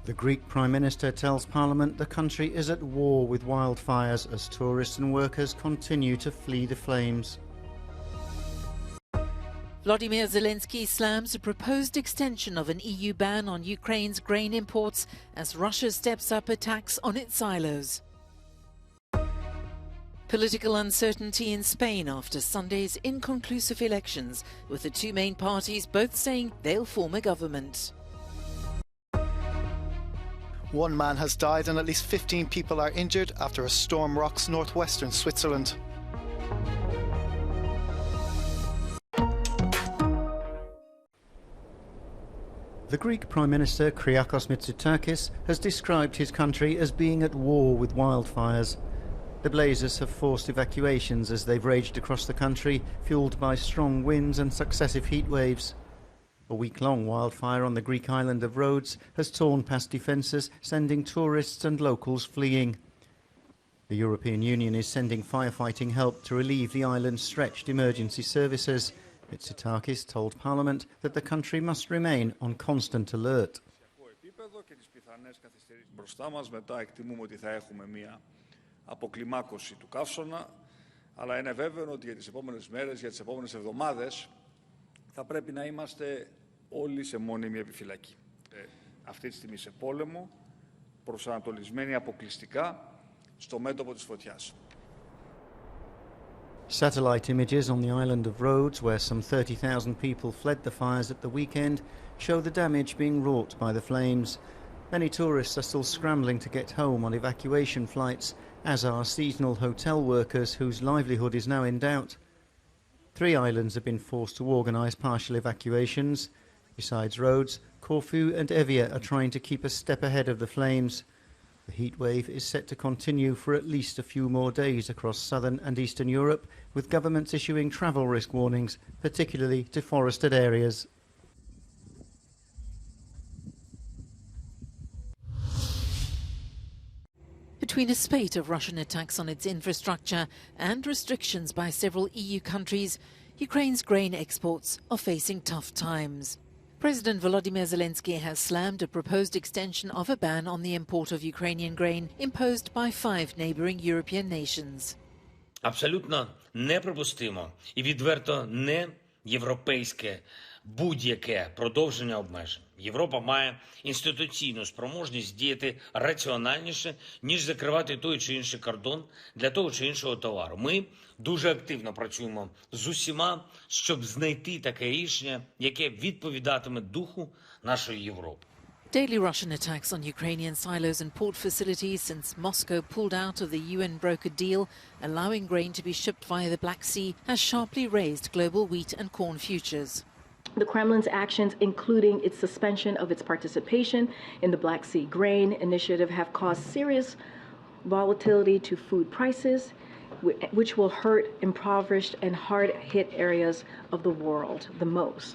The Greek Prime Minister tells Parliament the country is at war with wildfires as tourists and workers continue to flee the flames. Volodymyr Zelensky slams a proposed extension of an EU ban on Ukraine's grain imports as Russia steps up attacks on its silos. Political uncertainty in Spain after Sunday's inconclusive elections, with the two main parties both saying they'll form a government. One man has died and at least 15 people are injured after a storm rocks northwestern Switzerland. The Greek Prime Minister Kyriakos Mitsotakis has described his country as being at war with wildfires. The blazes have forced evacuations as they've raged across the country, fuelled by strong winds and successive heat waves. A week-long wildfire on the Greek island of Rhodes has torn past defences, sending tourists and locals fleeing. The European Union is sending firefighting help to relieve the island's stretched emergency services. Mitsotakis told Parliament that the country must remain on constant alert. Αποκλιμάκωση του καύσωνα, αλλά είναι βέβαιο ότι για τις επόμενες μέρες, για τις επόμενες εβδομάδες θα πρέπει να είμαστε όλοι σε μόνιμη επιφυλακή. Αυτή τη στιγμή σε πόλεμο, προσανατολισμένοι αποκλειστικά στο μέτωπο της φωτιάς. Satellite images on the island of Rhodes, where some 30,000 people fled the fires at the weekend, show the damage being wrought by the flames. Many tourists are still scrambling to get home on evacuation flights, as are seasonal hotel workers whose livelihood is now in doubt. 3 islands have been forced to organise partial evacuations. Besides Rhodes, Corfu and Evia are trying to keep a step ahead of the flames. The heat wave is set to continue for at least a few more days across southern and eastern Europe, with governments issuing travel risk warnings, particularly to forested areas. Between a spate of Russian attacks on its infrastructure and restrictions by several EU countries, Ukraine's grain exports are facing tough times. President Volodymyr Zelensky has slammed a proposed extension of a ban on the import of Ukrainian grain imposed by 5 neighbouring European nations. Абсолютно неприпустимо і відверто не європейське будь-яке продовження обмежень. Європа має інституційну спроможність діяти раціональніше, ніж закривати той чи інший кордон для того чи іншого товару. Ми дуже активно працюємо з усіма, щоб знайти таке рішення, яке відповідатиме духу нашої Європи. Daily Russian attacks on Ukrainian silos and port facilities since Moscow pulled out of the UN-brokered deal, allowing grain to be shipped via the Black Sea, has sharply raised global wheat and corn futures. The Kremlin's actions, including its suspension of its participation in the Black Sea Grain Initiative, have caused serious volatility to food prices, which will hurt impoverished and hard-hit areas of the world the most.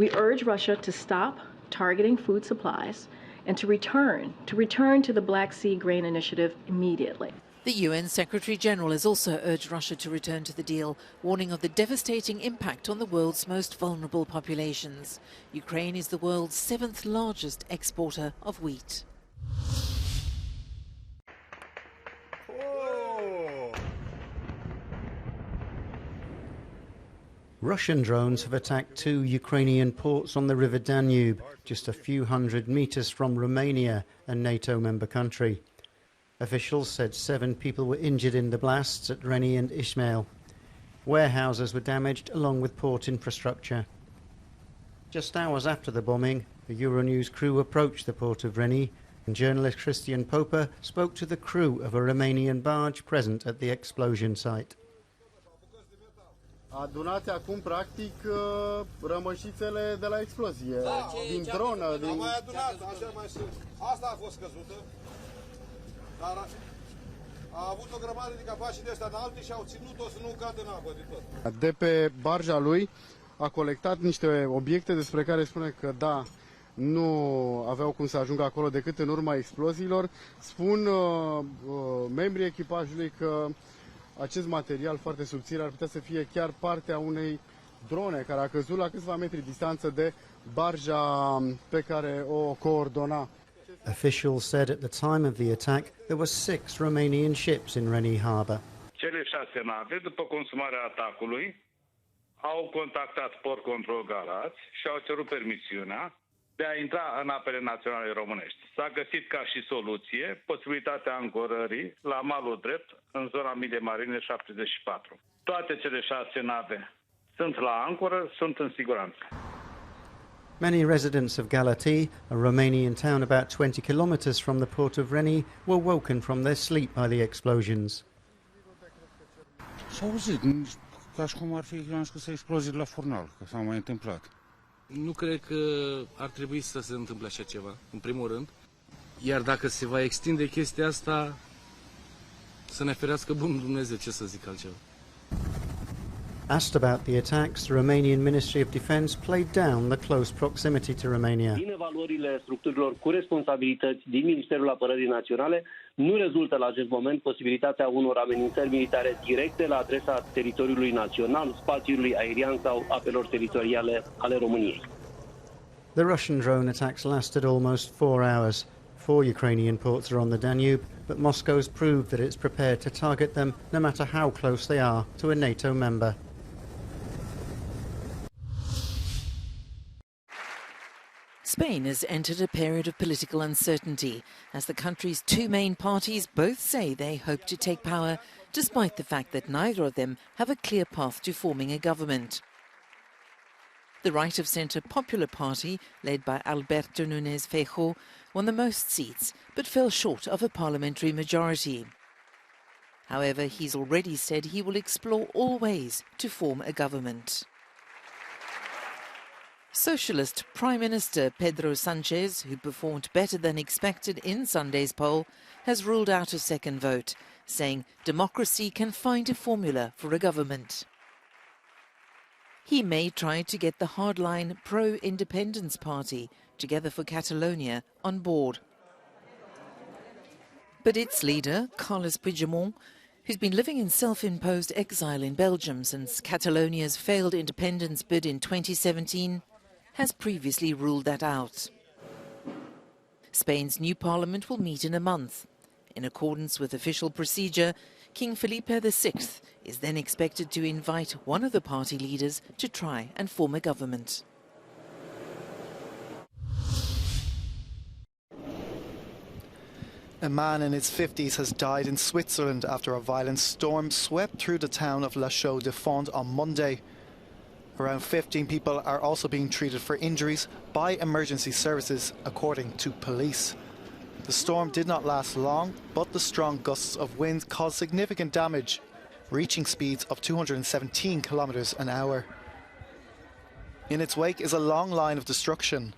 We urge Russia to stop targeting food supplies and to return to the Black Sea Grain Initiative immediately. The UN Secretary-General has also urged Russia to return to the deal, warning of the devastating impact on the world's most vulnerable populations. Ukraine is the world's 7th largest exporter of wheat. Russian drones have attacked 2 Ukrainian ports on the River Danube, just a few hundred metres from Romania, a NATO member country. Officials said 7 people were injured in the blasts at Reni and Ismail. Warehouses were damaged along with port infrastructure. Just hours after the bombing, the Euronews crew approached the port of Reni, and journalist Christian Popper spoke to the crew of a Romanian barge present at the explosion site. Adunați acum, practic, rămășițele de la explozie, din dronă, din... Am mai adunat, așa mai sunt. Asta a fost căzută, dar a avut o grămadă de capaci de ăsta înalte și au ținut-o să nu cadă în apă de tot. De pe barja lui a colectat niște obiecte despre care spune că, da, nu aveau cum să ajungă acolo decât în urma exploziilor. Spun membrii echipajului că acest material foarte subțire ar putea să fie chiar partea unei drone care a căzut la câțiva metri distanță de barja pe care o coordona. Officials said at the time of the attack there were 6 Romanian ships in Reni harbour. Cele 6 nave, după consumarea atacului, au contactat Port Control Galați și au cerut permisiunea de a intra în apele naționale românești. S-a găsit ca și soluție posibilitatea ancorării la malul drept în zona Midday Marine 74. Toate cele 6 nave sunt la ancoră, sunt în siguranță. Many residents of Galati, a Romanian town about 20 kilometres from the port of Reni, were woken from their sleep by the explosions. S-a auzit, ca și cum ar fi explozii la furnal, că s-au mai întâmplat. Nu cred că ar trebui să se întâmple așa ceva, în primul rând. Iar dacă se va extinde chestia asta, să ne ferească bunul Dumnezeu, ce să zic altceva. Asked about the attacks, the Romanian Ministry of Defence played down the close proximity to Romania. Din evaluările structurilor cu responsabilități din Ministerul Apărării Naționale, nu rezultă la acest moment posibilitatea unor amenințări militare directe la adresa teritoriului național, spațiului aerian sau apelor teritoriale ale României. The Russian drone attacks lasted almost 4 hours. 4 Ukrainian ports are on the Danube, but Moscow's proved that it's prepared to target them no matter how close they are to a NATO member. Spain has entered a period of political uncertainty as the country's 2 main parties both say they hope to take power, despite the fact that neither of them have a clear path to forming a government. The right-of-centre Popular Party, led by Alberto Núñez Feijóo, won the most seats but fell short of a parliamentary majority. However, he's already said he will explore all ways to form a government. Socialist Prime Minister Pedro Sánchez, who performed better than expected in Sunday's poll, has ruled out a second vote, saying democracy can find a formula for a government. He may try to get the hardline pro-independence party, Together for Catalonia, on board. But its leader, Carles Puigdemont, who's been living in self-imposed exile in Belgium since Catalonia's failed independence bid in 2017, has previously ruled that out. Spain's new parliament will meet in a month. In accordance with official procedure, King Felipe VI is then expected to invite one of the party leaders to try and form a government. A man in his 50s has died in Switzerland after a violent storm swept through the town of La Chaux-de-Fonds on Monday. Around 15 people are also being treated for injuries by emergency services, according to police. The storm did not last long, but the strong gusts of wind caused significant damage, reaching speeds of 217 kilometers an hour. In its wake is a long line of destruction.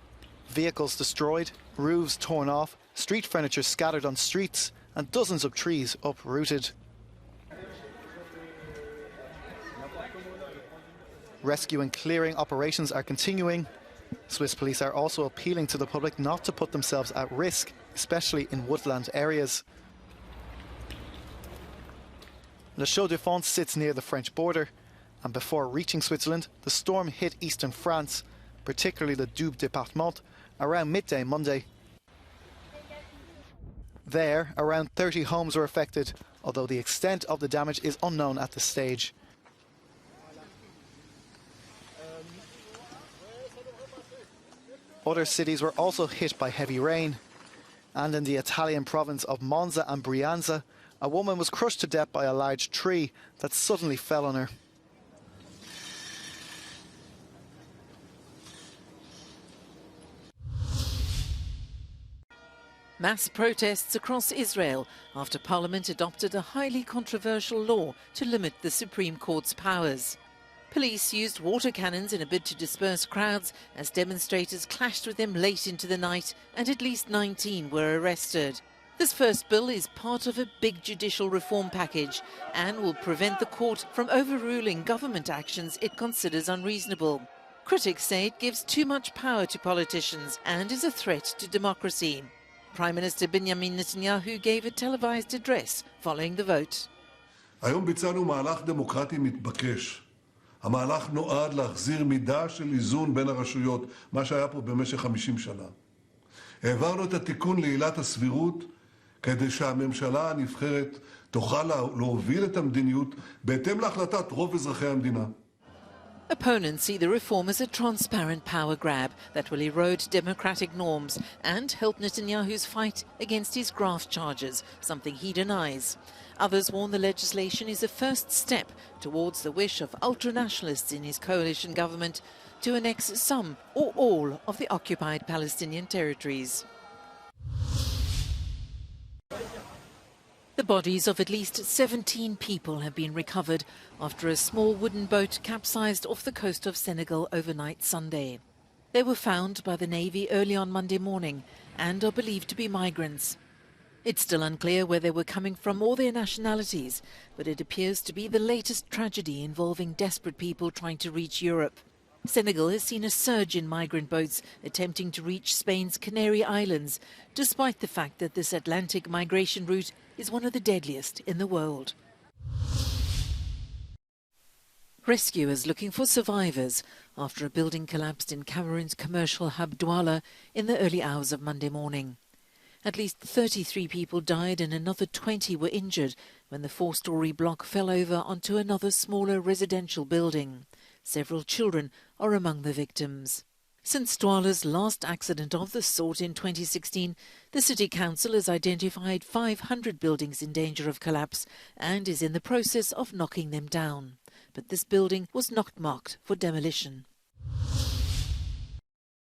Vehicles destroyed, roofs torn off, street furniture scattered on streets, and dozens of trees uprooted. Rescue and clearing operations are continuing. Swiss police are also appealing to the public not to put themselves at risk, especially in woodland areas. La Chaux-de-Fonds sits near the French border, and before reaching Switzerland, the storm hit eastern France, particularly the Doubs département, around midday Monday. There, around 30 homes were affected, although the extent of the damage is unknown at this stage. Other cities were also hit by heavy rain. And in the Italian province of Monza and Brianza, a woman was crushed to death by a large tree that suddenly fell on her. Mass protests across Israel after Parliament adopted a highly controversial law to limit the Supreme Court's powers. Police used water cannons in a bid to disperse crowds as demonstrators clashed with them late into the night, and at least 19 were arrested. This first bill is part of a big judicial reform package and will prevent the court from overruling government actions it considers unreasonable. Critics say it gives too much power to politicians and is a threat to democracy. Prime Minister Benjamin Netanyahu gave a televised address following the vote. היום ביצענו מהלך דמוקרטי מתבקש. המהלך נועד להחזיר מידה של איזון בין הרשויות, מה שהיה פה במשך 50 שנה. העברנו את התיקון לעילת הסבירות כדי שהממשלה הנבחרת תוכל להוביל את המדיניות בהתאם להחלטת רוב אזרחי המדינה. Opponents see the reform as a transparent power grab that will erode democratic norms and help Netanyahu's fight against his graft charges, something he denies. Others warn the legislation is a first step towards the wish of ultranationalists in his coalition government to annex some or all of the occupied Palestinian territories. The bodies of at least 17 people have been recovered after a small wooden boat capsized off the coast of Senegal overnight Sunday. They were found by the Navy early on Monday morning and are believed to be migrants. It's still unclear where they were coming from or their nationalities, but it appears to be the latest tragedy involving desperate people trying to reach Europe. Senegal has seen a surge in migrant boats attempting to reach Spain's Canary Islands, despite the fact that this Atlantic migration route is one of the deadliest in the world. Rescuers looking for survivors after a building collapsed in Cameroon's commercial hub Douala in the early hours of Monday morning. At least 33 people died and another 20 were injured when the 4-story block fell over onto another smaller residential building. Several children are among the victims. Since Douala's last accident of this sort in 2016, the City Council has identified 500 buildings in danger of collapse and is in the process of knocking them down. But this building was not marked for demolition.